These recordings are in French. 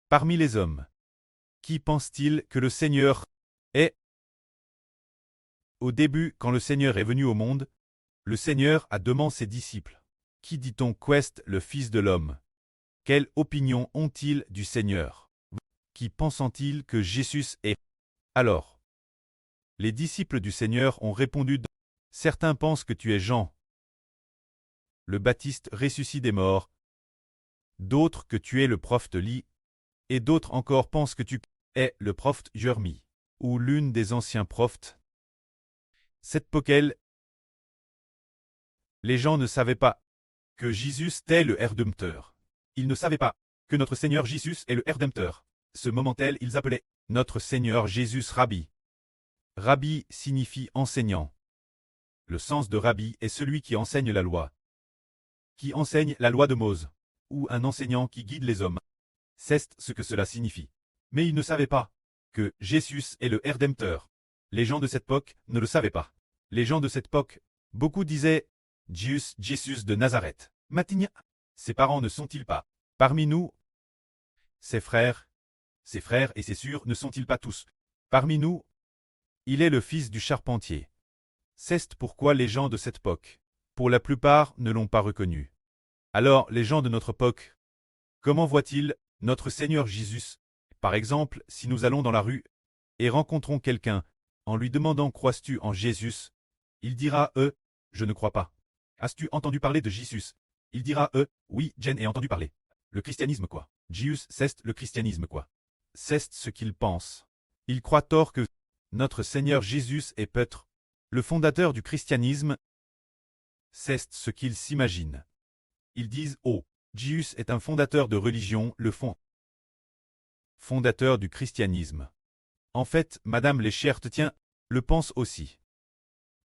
Parmi les hommes, qui pense-t-il que le Seigneur est? Au début, quand le Seigneur est venu au monde, le Seigneur a demandé ses disciples. Qui dit-on qu'est le Fils de l'homme? Quelle opinion ont-ils du Seigneur? Qui pensent-ils que Jésus est? Alors, les disciples du Seigneur ont répondu. Certains pensent que tu es Jean, le Baptiste ressuscité des morts, d'autres que tu es le prophète Élie, et d'autres encore pensent que tu es le prophète Jérémie, ou l'une des anciens prophètes. Cette poquelle, les gens ne savaient pas que Jésus était le Rédempteur. Ils ne savaient pas que notre Seigneur Jésus est le Rédempteur. Ce moment-là, ils appelaient notre Seigneur Jésus Rabbi. Rabbi signifie enseignant. Le sens de Rabbi est celui qui enseigne la loi. Qui enseigne la loi de Mose, ou un enseignant qui guide les hommes. C'est ce que cela signifie. Mais ils ne savaient pas que Jésus est le Rédempteur. Les gens de cette époque ne le savaient pas. Les gens de cette époque, beaucoup disaient Jésus de Nazareth. Matigna. Ses parents ne sont-ils pas parmi nous? Ses frères et ses sœurs ne sont-ils pas tous parmi nous? Il est le fils du charpentier. C'est pourquoi les gens de cette époque, pour la plupart, ne l'ont pas reconnu. Alors, les gens de notre époque, comment voient-ils notre Seigneur Jésus? Par exemple, si nous allons dans la rue et rencontrons quelqu'un, en lui demandant « Crois-tu en Jésus ?» il dira « Je ne crois pas. » « As-tu entendu parler de Jésus ?» Il dira « Oui, Jen ai entendu parler. » Le christianisme quoi? Jésus, c'est le christianisme quoi? C'est ce qu'il pense. Il croit tort que notre Seigneur Jésus est peut-être le fondateur du christianisme. C'est ce qu'ils s'imaginent. Ils disent « Oh, Jésus est un fondateur de religion, le fondateur du christianisme. » En fait, Madame les chrétiens le pensent aussi.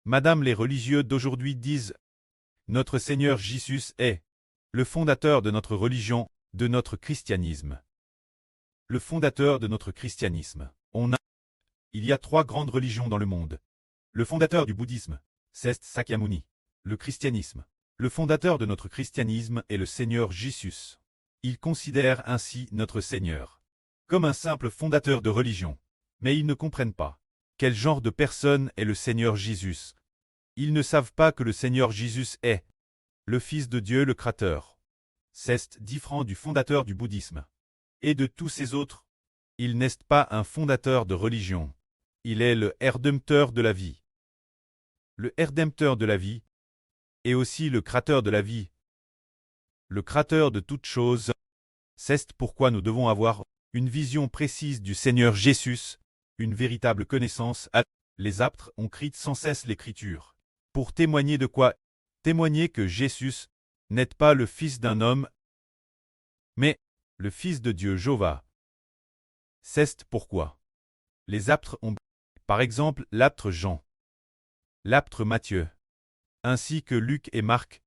Madame les religieux d'aujourd'hui disent « Notre Seigneur Jésus est le fondateur de notre religion, de notre christianisme. » Le fondateur de notre christianisme. Il y a 3 grandes religions dans le monde. Le fondateur du bouddhisme, c'est Sakyamuni. Le christianisme. Le fondateur de notre christianisme est le Seigneur Jésus. Ils considèrent ainsi notre Seigneur comme un simple fondateur de religion. Mais ils ne comprennent pas quel genre de personne est le Seigneur Jésus. Ils ne savent pas que le Seigneur Jésus est le Fils de Dieu le Créateur. C'est différent du fondateur du bouddhisme. Et de tous ces autres, il n'est pas un fondateur de religion. Il est le Rédempteur de la vie. Le Rédempteur de la vie est aussi le Créateur de la vie. Le Créateur de toutes choses. C'est pourquoi nous devons avoir une vision précise du Seigneur Jésus, une véritable connaissance. Les apôtres ont crié sans cesse l'Écriture. Pour témoigner de quoi? Témoigner que Jésus n'est pas le fils d'un homme, mais le fils de Dieu Jéhovah. C'est pourquoi les apôtres ont, par exemple, l'apôtre Jean, l'apôtre Matthieu, ainsi que Luc et Marc.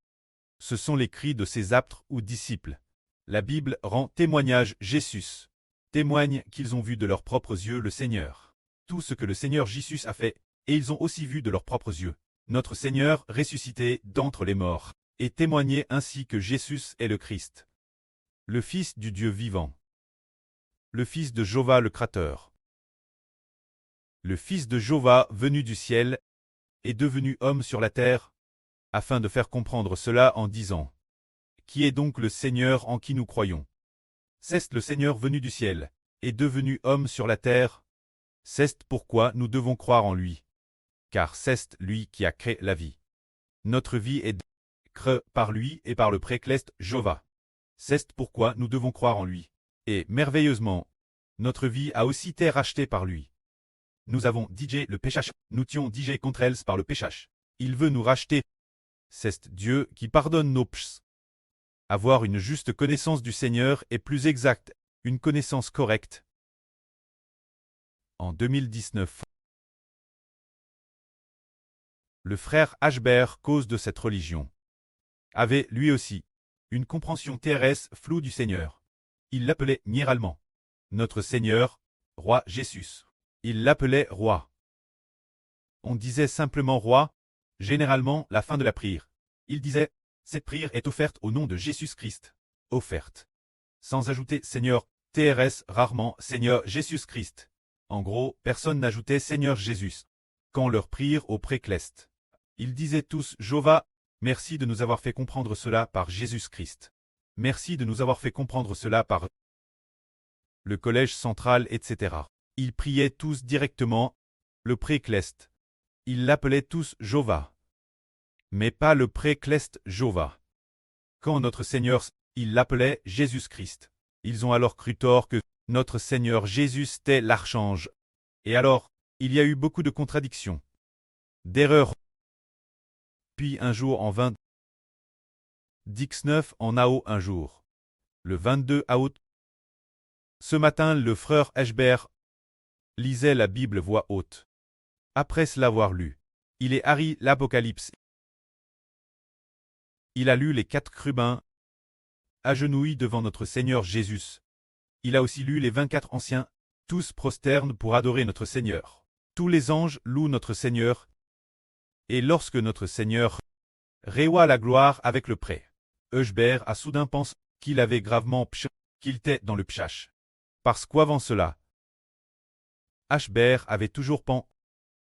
Ce sont les cris de ces apôtres ou disciples. La Bible rend témoignage Jésus. Témoignent qu'ils ont vu de leurs propres yeux le Seigneur. Tout ce que le Seigneur Jésus a fait, et ils ont aussi vu de leurs propres yeux notre Seigneur ressuscité d'entre les morts, et témoigné ainsi que Jésus est le Christ, le Fils du Dieu vivant, le Fils de Jéhovah le Créateur. Le Fils de Jéhovah venu du ciel est devenu homme sur la terre, afin de faire comprendre cela en disant « Qui est donc le Seigneur en qui nous croyons? C'est le Seigneur venu du ciel, est devenu homme sur la terre. C'est pourquoi nous devons croire en lui. Car c'est lui qui a créé la vie. Notre vie est créée par lui et par le précleste Jéhovah. C'est pourquoi nous devons croire en lui. Et, merveilleusement, notre vie a aussi été rachetée par lui. Nous avons DJ le péchage. Nous tions DJ contre elles par le péchage. Il veut nous racheter. C'est Dieu qui pardonne nos péchés. Avoir une juste connaissance du Seigneur est plus exact, une connaissance correcte. En 2019, le frère Ashbert, cause de cette religion, avait, lui aussi, une compréhension terrestre floue du Seigneur. Il l'appelait généralement notre Seigneur, Roi Jésus. Il l'appelait Roi. On disait simplement Roi, généralement la fin de la prière. Il disait, cette prière est offerte au nom de Jésus-Christ. Offerte. Sans ajouter Seigneur, TRS rarement Seigneur Jésus-Christ. En gros, personne n'ajoutait Seigneur Jésus. Quand leur prirent au précleste, ils disaient tous Jova, merci de nous avoir fait comprendre cela par Jésus-Christ. Merci de nous avoir fait comprendre cela par le collège central, etc. Ils priaient tous directement le précleste. Ils l'appelaient tous Jova. Mais pas le précleste Jova. Quand notre Seigneur, il l'appelait Jésus-Christ. Ils ont alors cru tort que notre Seigneur Jésus était l'archange. Et alors, il y a eu beaucoup de contradictions, d'erreurs. Puis un jour en 19 en AO un jour. Le 22 août. Ce matin, le frère Ashbert lisait la Bible voix haute. Après l'avoir lu, il est Harry l'Apocalypse. Il a lu les 4 chérubins agenouillés devant notre Seigneur Jésus. Il a aussi lu les 24 anciens, tous prosternent pour adorer notre Seigneur. Tous les anges louent notre Seigneur. Et lorsque notre Seigneur reçoit la gloire avec le prêt, Ashbert a soudain pensé qu'il avait gravement qu'il était dans le pchach. Parce qu'avant cela, Ashbert avait toujours pensé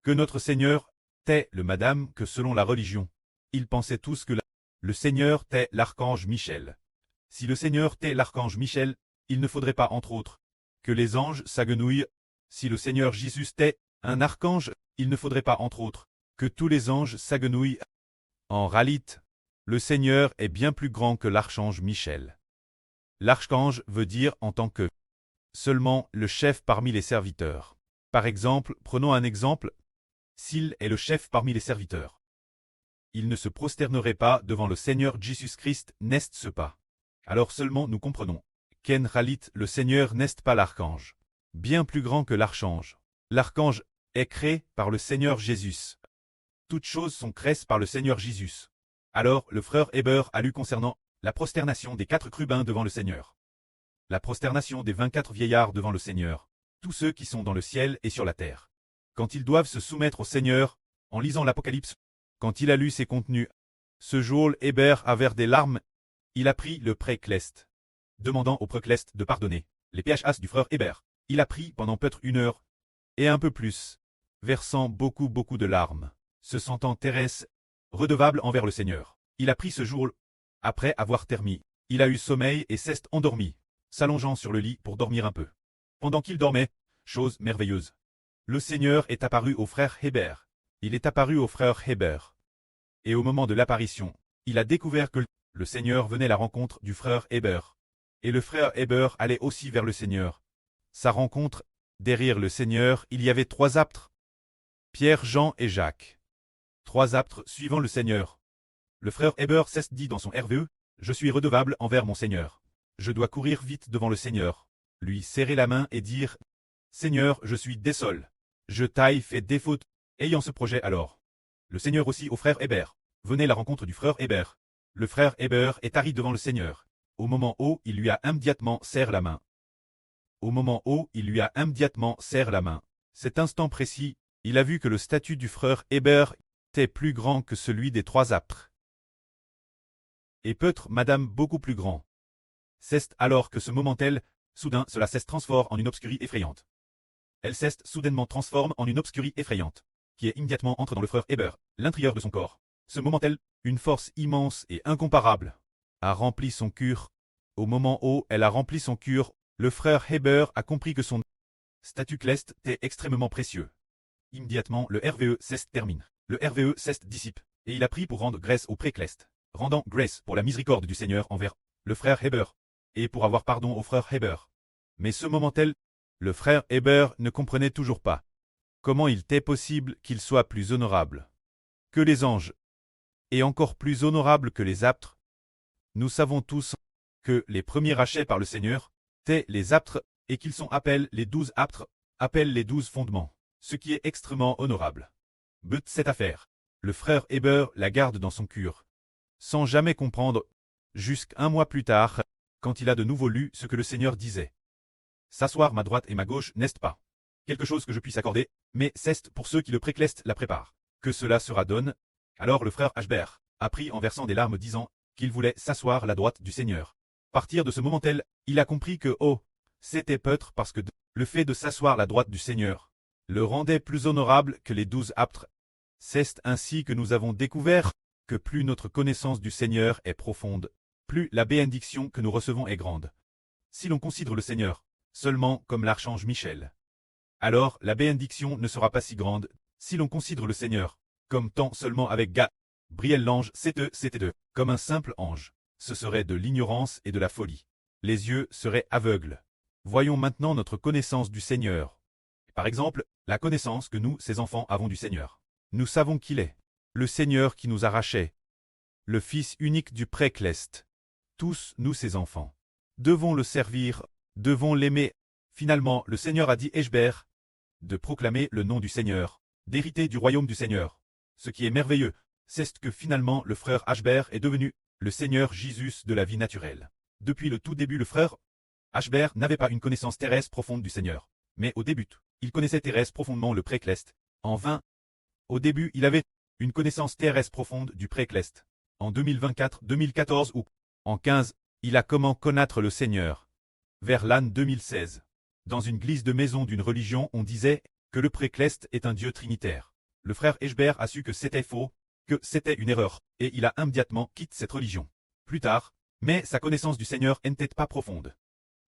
que notre Seigneur était le madame que selon la religion. Ils pensaient tous que le Seigneur était l'archange Michel. Si le Seigneur était l'archange Michel, il ne faudrait pas, entre autres, que les anges s'agenouillent. Si le Seigneur Jésus était un archange, il ne faudrait pas, entre autres, que tous les anges s'agenouillent. En réalité, le Seigneur est bien plus grand que l'archange Michel. L'archange veut dire en tant que seulement le chef parmi les serviteurs. Par exemple, prenons un exemple. S'il est le chef parmi les serviteurs, il ne se prosternerait pas devant le Seigneur Jésus-Christ, n'est-ce pas? Alors seulement nous comprenons qu'en réalité le Seigneur n'est pas l'archange, bien plus grand que l'archange. L'archange est créé par le Seigneur Jésus. Toutes choses sont créées par le Seigneur Jésus. Alors le frère Heber a lu concernant la prosternation des 4 chérubins devant le Seigneur. La prosternation des 24 vieillards devant le Seigneur. Tous ceux qui sont dans le ciel et sur la terre. Quand ils doivent se soumettre au Seigneur, en lisant l'Apocalypse, quand il a lu ses contenus, ce jour Heber avait des larmes, il a pris le précleste, demandant au précleste de pardonner les PHAs du frère Heber. Il a pris pendant peut-être 1 heure, et un peu plus, versant beaucoup de larmes, se sentant Thérèse, redevable envers le Seigneur. Il a pris ce jour, après avoir terminé, il a eu sommeil et s'est endormi, s'allongeant sur le lit pour dormir un peu. Pendant qu'il dormait, chose merveilleuse, le Seigneur est apparu au frère Heber. Il est apparu au frère Heber. Et au moment de l'apparition, il a découvert que le Seigneur venait à la rencontre du frère Heber. Et le frère Heber allait aussi vers le Seigneur. Sa rencontre, derrière le Seigneur, il y avait 3 apôtres, Pierre, Jean et Jacques. 3 apôtres suivant le Seigneur. Le frère Heber s'est dit dans son RVE, « Je suis redevable envers mon Seigneur. Je dois courir vite devant le Seigneur, lui serrer la main et dire, « Seigneur, je suis désolé. Je t'ai fait défaut. » Ayant ce projet alors, le Seigneur aussi au frère Heber, venait à la rencontre du frère Heber. Le frère Heber est arrivé devant le Seigneur. Au moment où il lui a immédiatement serré la main. Au moment où il lui a immédiatement serré la main. Cet instant précis, il a vu que le statut du frère Heber était plus grand que celui des 3 apôtres. Et peut-être madame beaucoup plus grand. C'est alors que ce moment-là, soudain cela s'est transformé en une obscurie effrayante. Elle s'est soudainement transforme en une obscurie effrayante, qui est immédiatement entre dans le frère Heber, l'intérieur de son corps. Ce moment-là, une force immense et incomparable, a rempli son cœur. Au moment où elle a rempli son cœur, le frère Heber a compris que son statut céleste était extrêmement précieux. Immédiatement, le RVE cesse termine. Le RVE cesse dissipe, et il a pris pour rendre grâce au précleste, rendant grâce pour la miséricorde du Seigneur envers le frère Heber, et pour avoir pardon au frère Heber. Mais ce moment-là, le frère Heber ne comprenait toujours pas comment il était possible qu'il soit plus honorable que les anges, et encore plus honorable que les apôtres. Nous savons tous que les premiers rachets par le Seigneur étaient les apôtres, et qu'ils sont appelés les 12 apôtres, appellent les 12 fondements, ce qui est extrêmement honorable. But cette affaire, le frère Heber la garde dans son cœur, sans jamais comprendre, jusqu'un mois plus tard, quand il a de nouveau lu ce que le Seigneur disait. S'asseoir ma droite et ma gauche n'est pas quelque chose que je puisse accorder, mais c'est pour ceux qui le précleste la préparent, que cela sera donne. Alors le frère Ashbert a pris en versant des larmes disant qu'il voulait s'asseoir à la droite du Seigneur. À partir de ce moment-là, il a compris que, oh, C'était peut-être parce que le fait de s'asseoir à la droite du Seigneur le rendait plus honorable que les 12 apôtres. C'est ainsi que nous avons découvert que plus notre connaissance du Seigneur est profonde, plus la bénédiction que nous recevons est grande. Si l'on considère le Seigneur seulement comme l'archange Michel, alors la bénédiction ne sera pas si grande. Si l'on considère le Seigneur comme tant seulement avec Gabriel l'ange, c'était comme un simple ange, ce serait de l'ignorance et de la folie. Les yeux seraient aveugles. Voyons maintenant notre connaissance du Seigneur. Par exemple, la connaissance que nous, ses enfants, avons du Seigneur. Nous savons qu'il est le Seigneur qui nous arrachait, le Fils unique du Précleste. Tous, nous, ses enfants, devons le servir, devons l'aimer. Finalement, le Seigneur a dit Eshber de proclamer le nom du Seigneur, d'hériter du royaume du Seigneur. Ce qui est merveilleux, c'est que finalement le frère Ashber est devenu le Seigneur Jésus de la vie naturelle. Depuis le tout début, le frère Ashber n'avait pas une connaissance terrestre profonde du Seigneur. Mais au début, il connaissait terrestre profondément le Précleste. En vain. Au début, il avait une connaissance terrestre profonde du Précleste. En 2024, 2014 ou en 15, il a comment connaître le Seigneur. Vers l'an 2016. Dans une glisse de maison d'une religion, on disait que le Précleste est un dieu trinitaire. Le frère Eshber a su que c'était faux, que c'était une erreur, et il a immédiatement quitté cette religion. Plus tard, mais sa connaissance du Seigneur n'était pas profonde.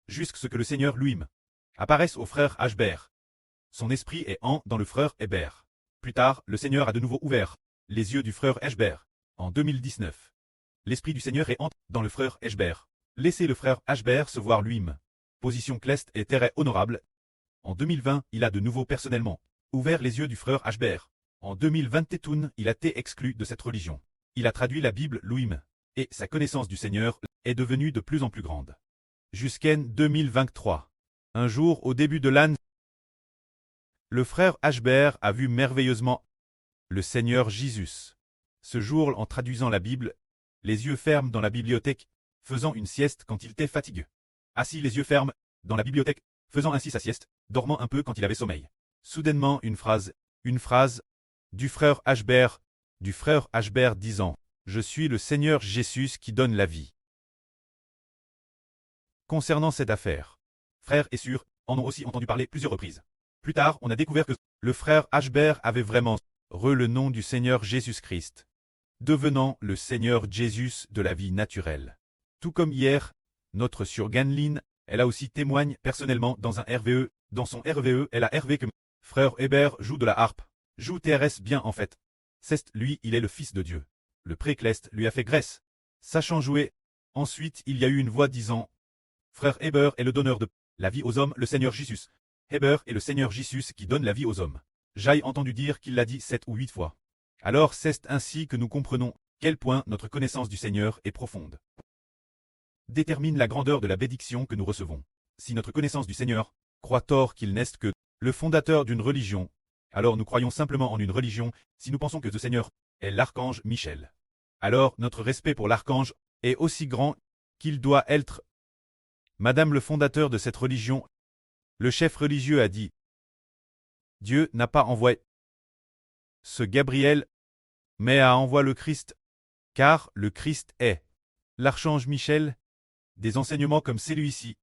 Jusqu'à ce que le Seigneur lui-même apparaisse au frère Ashber. Son esprit est dans le frère Eshber. Plus tard, le Seigneur a de nouveau ouvert les yeux du frère Eshber. En 2019. L'esprit du Seigneur est dans le frère Eshber. Laissez le frère Ashber se voir lui-même. Position cleste et terre honorable. En 2020, il a de nouveau personnellement ouvert les yeux du frère Ashber. En 2021, il a été exclu de cette religion. Il a traduit la Bible lui-même. Et sa connaissance du Seigneur est devenue de plus en plus grande. Jusqu'en 2023. Un jour au début de l'année, le frère Ashber a vu merveilleusement le Seigneur Jésus. Ce jour, en traduisant la Bible, les yeux fermes dans la bibliothèque, faisant une sieste quand il était fatigué. Assis les yeux fermes, dans la bibliothèque, faisant ainsi sa sieste, dormant un peu quand il avait sommeil. Soudainement une phrase, du frère Ashber disant « Je suis le Seigneur Jésus qui donne la vie ». Concernant cette affaire, frère et sœur en ont aussi entendu parler plusieurs reprises. Plus tard, on a découvert que le frère Ashber avait vraiment le nom du Seigneur Jésus-Christ, devenant le Seigneur Jésus de la vie naturelle. Tout comme hier, notre sœur Ganlin, elle a aussi témoigne personnellement dans un RVE. Dans son RVE, elle a RV que frère Hébert joue de la harpe. Joue TRS bien en fait. C'est lui, il est le fils de Dieu. Le Précleste lui a fait grâce, sachant jouer. Ensuite, il y a eu une voix disant frère Hébert est le donneur de la vie aux hommes, le Seigneur Jésus. Hébert est le Seigneur Jésus qui donne la vie aux hommes. J'ai entendu dire qu'il l'a dit 7 ou 8 fois. Alors c'est ainsi que nous comprenons quel point notre connaissance du Seigneur est profonde. Détermine la grandeur de la bénédiction que nous recevons. Si notre connaissance du Seigneur croit tort qu'il n'est que le fondateur d'une religion, alors nous croyons simplement en une religion. Si nous pensons que le Seigneur est l'archange Michel, alors notre respect pour l'archange est aussi grand qu'il doit être. Madame le fondateur de cette religion, le chef religieux a dit « Dieu n'a pas envoyé ce Gabriel, mais a envoyé le Christ, car le Christ est l'archange Michel. » Des enseignements comme celui-ci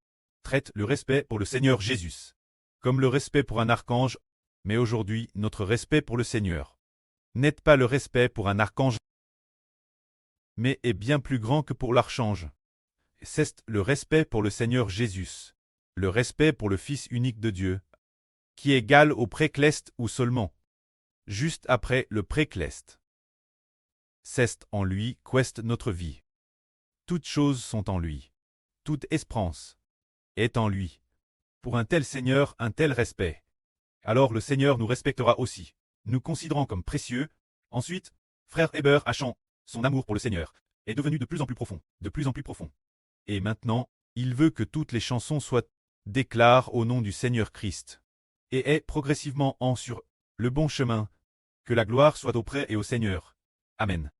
traitent le respect pour le Seigneur Jésus, comme le respect pour un archange, mais aujourd'hui notre respect pour le Seigneur n'est pas le respect pour un archange, mais est bien plus grand que pour l'archange. C'est le respect pour le Seigneur Jésus, le respect pour le Fils unique de Dieu, qui est égal au Précleste ou seulement juste après le Précleste. C'est en lui qu'est notre vie. Toutes choses sont en lui. Toute espérance est en lui. Pour un tel Seigneur, un tel respect. Alors le Seigneur nous respectera aussi, nous considérant comme précieux. Ensuite, frère Hébert Hachan, son amour pour le Seigneur est devenu de plus en plus profond, de plus en plus profond. Et maintenant, il veut que toutes les chansons soient déclarées au nom du Seigneur Christ, et est progressivement sur le bon chemin. Que la gloire soit auprès et au Seigneur. Amen.